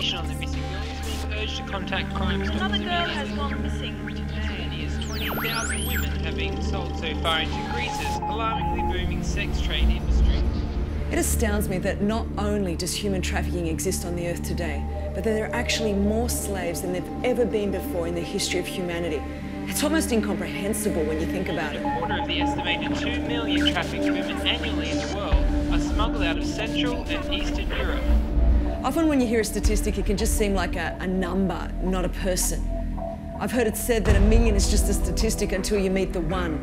information on the missing girl is being urged to contact Crime Stoppers. Another girl has gone missing. Today, nearly 20,000 women have been sold so far into Greece's alarmingly booming sex trade industry. It astounds me that not only does human trafficking exist on the earth today, but that there are actually more slaves than there've ever been before in the history of humanity. It's almost incomprehensible when you think about it. A quarter of the estimated 2 million trafficked women annually in the world are smuggled out of Central and Eastern Europe. Often when you hear a statistic, it can just seem like a number, not a person. I've heard it said that 1 million is just a statistic until you meet the one.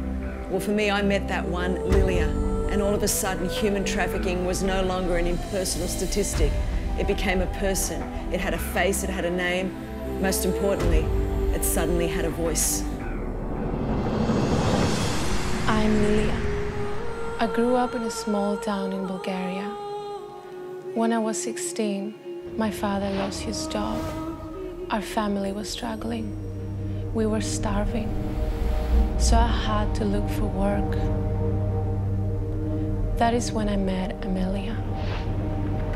Well, for me, I met that one, Lilia, and all of a sudden, human trafficking was no longer an impersonal statistic. It became a person. It had a face, it had a name. Most importantly, it suddenly had a voice. I'm Lilia. I grew up in a small town in Bulgaria. When I was 16, my father lost his job. Our family was struggling. We were starving. So I had to look for work. That is when I met Amelia.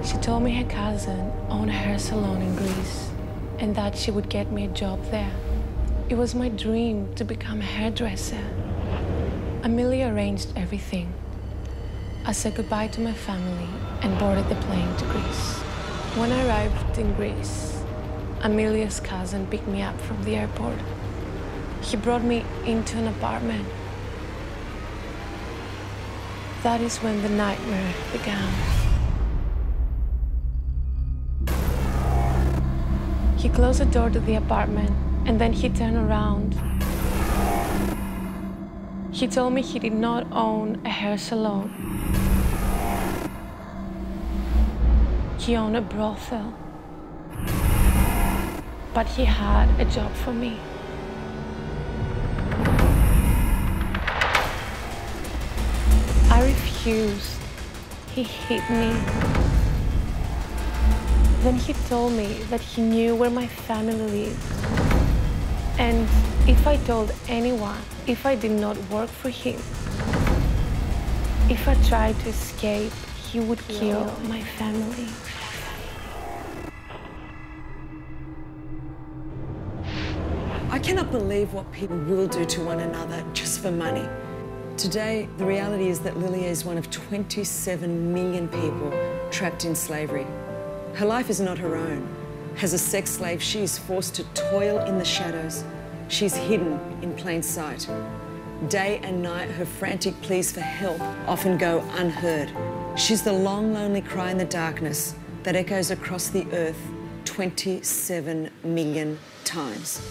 She told me her cousin owned a hair salon in Greece and that she would get me a job there. It was my dream to become a hairdresser. Amelia arranged everything. I said goodbye to my family and boarded the plane to Greece. When I arrived in Greece, Amelia's cousin picked me up from the airport. He brought me into an apartment. That is when the nightmare began. He closed the door to the apartment and then he turned around. He told me he did not own a hair salon. He owned a brothel. But he had a job for me. I refused. He hit me. Then he told me that he knew where my family lived. And if I told anyone, if I did not work for him, if I tried to escape, he would kill my family. I cannot believe what people will do to one another just for money. Today, the reality is that Lilia is one of 27 million people trapped in slavery. Her life is not her own. As a sex slave, she is forced to toil in the shadows. She's hidden in plain sight. Day and night, her frantic pleas for help often go unheard. She's the long, lonely cry in the darkness that echoes across the earth 27 million times.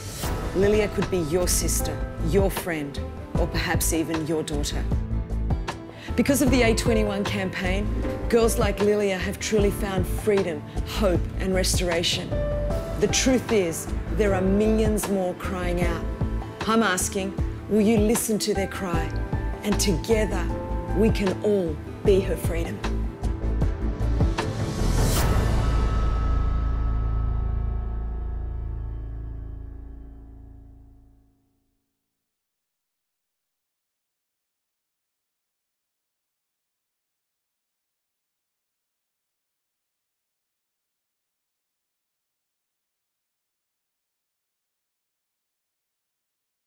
Lilia could be your sister, your friend, or perhaps even your daughter. Because of the A21 campaign, girls like Lilia have truly found freedom, hope, and restoration. The truth is, there are millions more crying out. I'm asking, will you listen to their cry? And together, we can all be her freedom.